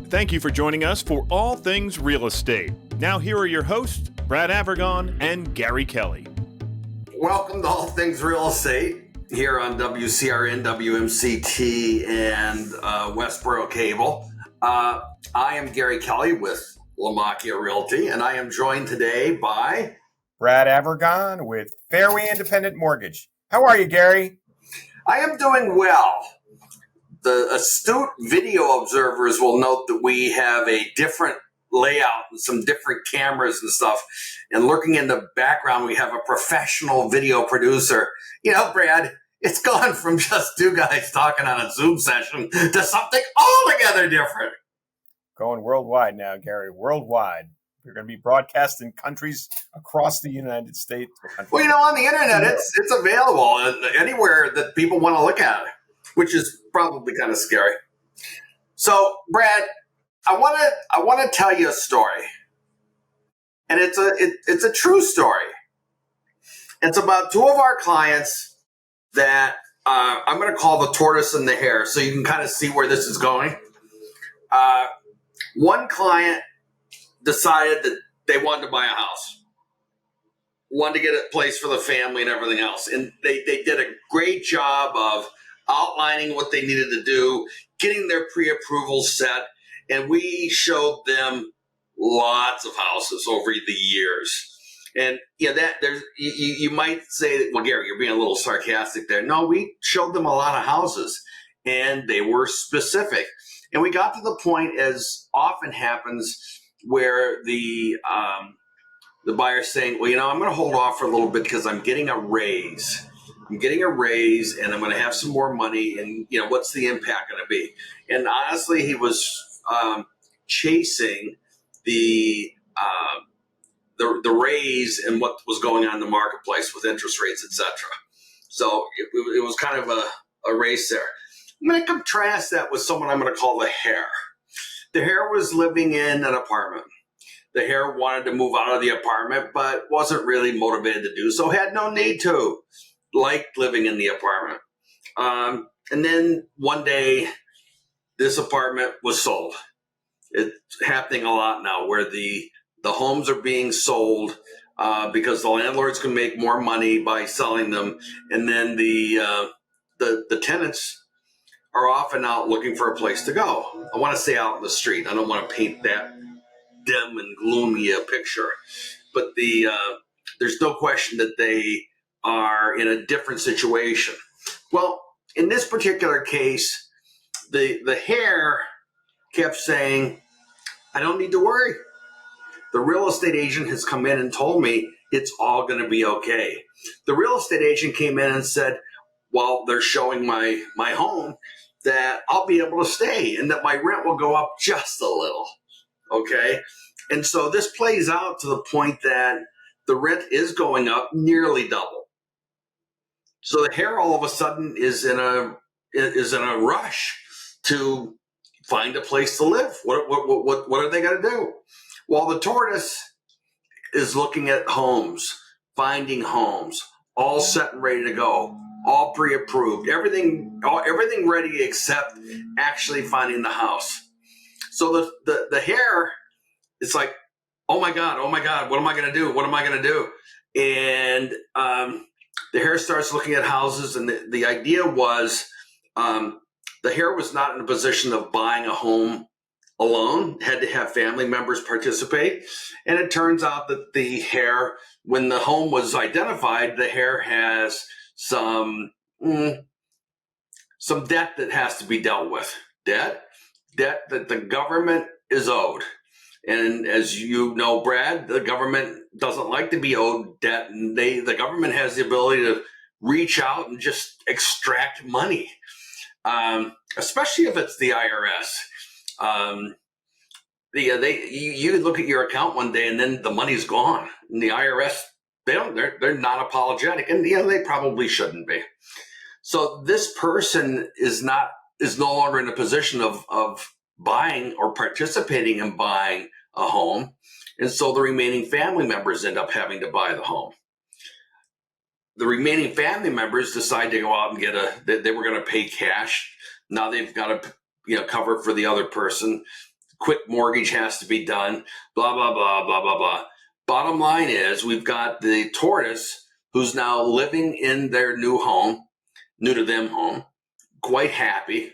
Thank you for joining us for All Things Real Estate. Now here are your hosts, Brad Avergon and Gary Kelly. Welcome to All Things Real Estate here on WCRN, WMCT, and Westboro Cable. I am Gary Kelly with Lamakia Realty, and I am joined today by Brad Avergon with Fairway Independent Mortgage. How are you, Gary? I am doing well. The astute video observers will note that we have a different layout and some different cameras and stuff. And looking in the background, we have a professional video producer. You know, Brad, it's gone from just two guys talking on a Zoom session to something altogether different. Going worldwide now, Gary, worldwide. We're going to be broadcast in countries across the United States. Well, you know, on the internet, it's available anywhere that people want to look at it, which is probably kind of scary. So, Brad, I want to tell you a story, and it's a true story. It's about two of our clients that I'm going to call the Tortoise and the Hare, so you can kind of see where this is going. One client decided that they wanted to buy a house, wanted to get a place for the family and everything else, and they did a great job of outlining what they needed to do, getting their pre-approval set, and we showed them lots of houses over the years. And yeah, you might say that, well, Gary, you're being a little sarcastic there. No, we showed them a lot of houses, and they were specific. And we got to the point, as often happens, where the buyer's saying, well, you know, I'm going to hold off for a little bit because I'm getting a raise. And I'm going to have some more money, and you know, what's the impact going to be? And honestly, he was chasing the raise and what was going on in the marketplace with interest rates, etc. So it was kind of a race there. I'm going to contrast that with someone I'm going to call the Hare. The Hare was living in an apartment. The Hare wanted to move out of the apartment, but wasn't really motivated to do so, had no need to. Liked living in the apartment. And then one day, this apartment was sold. It's happening a lot now where the homes are being sold because the landlords can make more money by selling them. And then the tenants are often out looking for a place to go. I want to say out in the street. I don't want to paint that dim and gloomy a picture. But there's no question that they are in a different situation. Well, in this particular case, the Hare kept saying, I don't need to worry. The real estate agent has come in and told me it's all going to be okay. The real estate agent came in and said, well, they're showing my home that I'll be able to stay and that my rent will go up just a little. Okay. And so this plays out to the point that the rent is going up nearly double. So the Hare all of a sudden is in a rush to find a place to live. What are they going to do? Well, the Tortoise is looking at homes, finding homes, all set and ready to go, all pre-approved, everything ready except actually finding the house. So the Hare is like, oh my God, what am I going to do? What am I going to do? And the Hare starts looking at houses, and the idea was the Hare was not in a position of buying a home alone, had to have family members participate. And it turns out that the Hare, when the home was identified, the Hare has some debt that has to be dealt with. Debt that the government is owed. And as you know, Brad, the government doesn't like to be owed debt, and the government has the ability to reach out and just extract money, especially if it's the IRS. You look at your account one day and then the money's gone, and the IRS they're not apologetic, and they probably shouldn't be. So this person is no longer in a position of buying or participating in buying a home. And so the remaining family members end up having to buy the home. The remaining family members decide to go out and they were going to pay cash. Now they've got to, cover for the other person. quick mortgage has to be done, blah, blah, blah, blah, blah, blah. Bottom line is we've got the Tortoise who's now living in their new to them home, quite happy.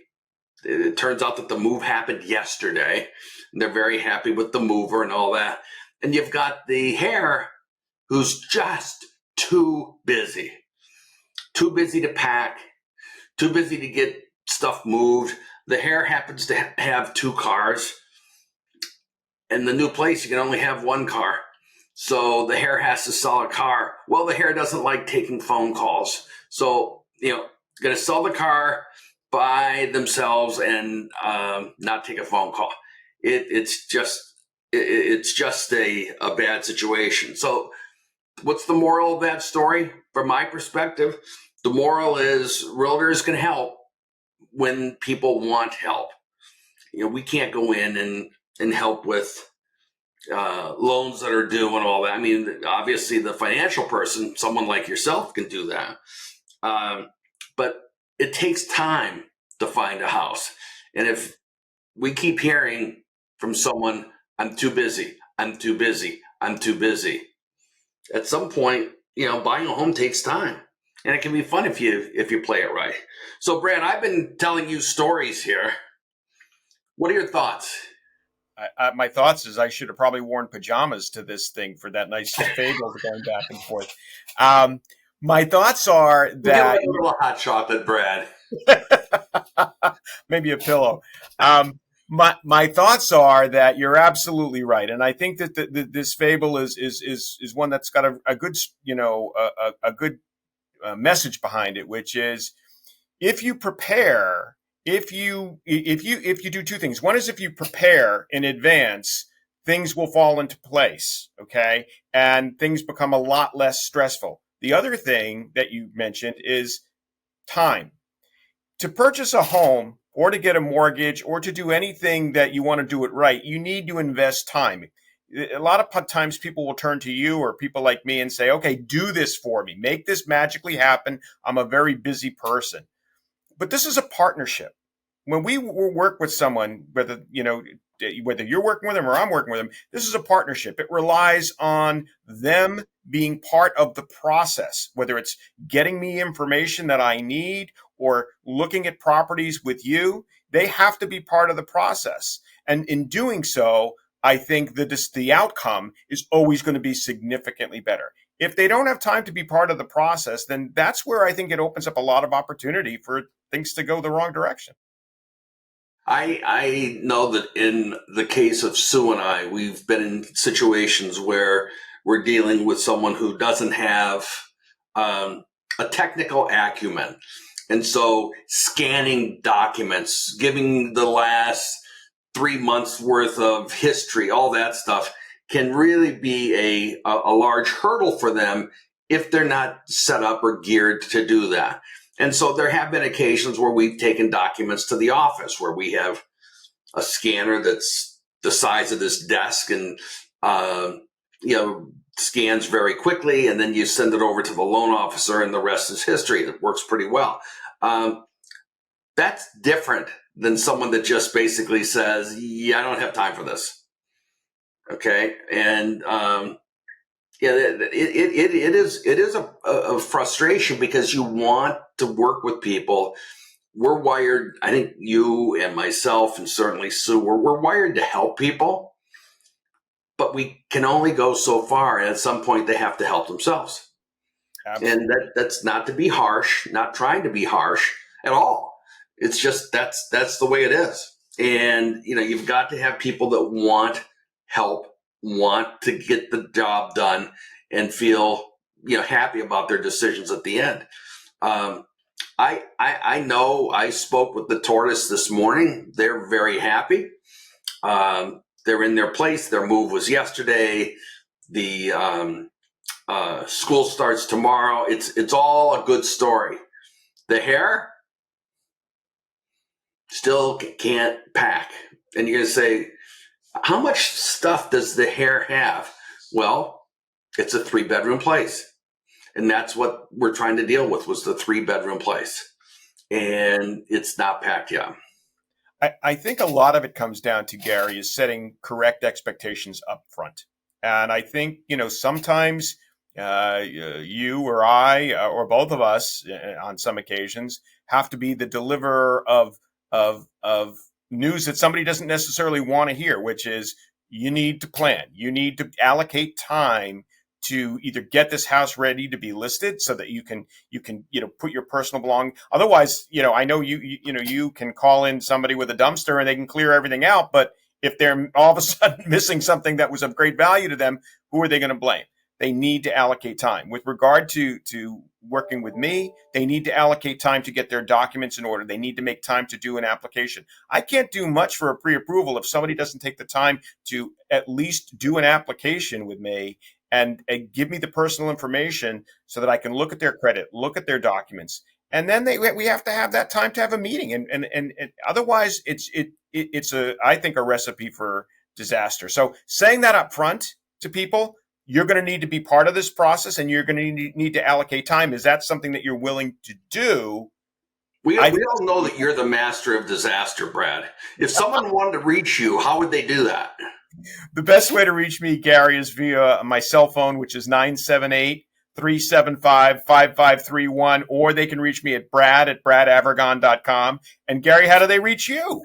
It turns out that the move happened yesterday. And they're very happy with the mover and all that. And you've got the Hare who's just too busy to pack, too busy to get stuff moved. The Hare happens to have 2 cars. In the new place, you can only have 1 car. So the Hare has to sell a car. Well, the Hare doesn't like taking phone calls. So, going to sell the car by themselves and not take a phone call. It's just a bad situation. So what's the moral of that story? From my perspective, the moral is realtors can help when people want help. We can't go in and help with loans that are due and all that. I mean, obviously the financial person, someone like yourself, can do that. But it takes time to find a house. And if we keep hearing from someone, I'm too busy, I'm too busy, I'm too busy, at some point, buying a home takes time. And it can be fun if you play it right. So, Brad, I've been telling you stories here. What are your thoughts? My thoughts is I should have probably worn pajamas to this thing for that nice Fable going back and forth. My thoughts are that a little hot chocolate, Brad. Maybe a pillow. My thoughts are that you're absolutely right, and I think that this Fable is one that's got a good a good message behind it, which is if you prepare. If you do 2 things, one is if you prepare in advance, things will fall into place, okay? And things become a lot less stressful. The other thing that you mentioned is time. To purchase a home or to get a mortgage or to do anything that you want to do it right, you need to invest time. A lot of times people will turn to you or people like me and say, okay, do this for me. Make this magically happen. I'm a very busy person. But this is a partnership. When we work with someone, whether you're working with them or I'm working with them, this is a partnership. It relies on them being part of the process, whether it's getting me information that I need or looking at properties with you. They have to be part of the process. And in doing so, I think that the outcome is always going to be significantly better. If they don't have time to be part of the process, then that's where I think it opens up a lot of opportunity for things to go the wrong direction. I know that in the case of Sue and I, we've been in situations where we're dealing with someone who doesn't have a technical acumen. And so scanning documents, giving the last 3 months worth of history, all that stuff can really be a large hurdle for them if they're not set up or geared to do that. And so there have been occasions where we've taken documents to the office where we have a scanner that's the size of this desk and, scans very quickly. And then you send it over to the loan officer and the rest is history. It works pretty well. That's different than someone that just basically says, yeah, I don't have time for this. Okay. And, it is a frustration because you want to work with people. We're wired, I think you and myself and certainly Sue, we're wired to help people, but we can only go so far. And at some point they have to help themselves. Absolutely. And that's not to be harsh, not trying to be harsh at all. It's just, that's the way it is. And, you've got to have people that want help, want to get the job done and feel, happy about their decisions at the end. I know I spoke with the Tortoise this morning. They're very happy. They're in their place. Their move was yesterday. The school starts tomorrow. It's all a good story. The Hare still can't pack. And you're going to say, how much stuff does the Hare have? Well, it's a 3-bedroom place. And that's what we're trying to deal with was the 3-bedroom place. And it's not packed yet. I think a lot of it comes down to, Gary, is setting correct expectations up front. And I think, sometimes you or I or both of us on some occasions have to be the deliverer of news that somebody doesn't necessarily want to hear, which is you need to plan. You need to allocate time to either get this house ready to be listed so that you can put your personal belongings. Otherwise, I know you can call in somebody with a dumpster and they can clear everything out, but if they're all of a sudden missing something that was of great value to them, who are they going to blame? They need to allocate time. With regard to working with me, they need to allocate time to get their documents in order. They need to make time to do an application. I can't do much for a pre-approval if somebody doesn't take the time to at least do an application with me and give me the personal information so that I can look at their credit, look at their documents. And then we have to have that time to have a meeting. And otherwise, it's I think, a recipe for disaster. So saying that up front to people, you're going to need to be part of this process and you're going to need to allocate time. Is that something that you're willing to do? We all know that you're the master of disaster, Brad. If someone wanted to reach you, how would they do that? The best way to reach me, Gary, is via my cell phone, which is 978-375-5531, or they can reach me at bradavergon.com. And Gary, how do they reach you?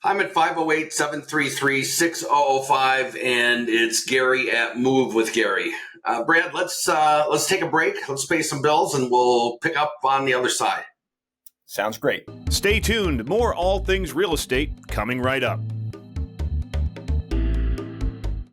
I'm at 508-733-6005, and it's Gary at Move with Gary. Brad, let's take a break. Let's pay some bills, and we'll pick up on the other side. Sounds great. Stay tuned. More All Things Real Estate coming right up.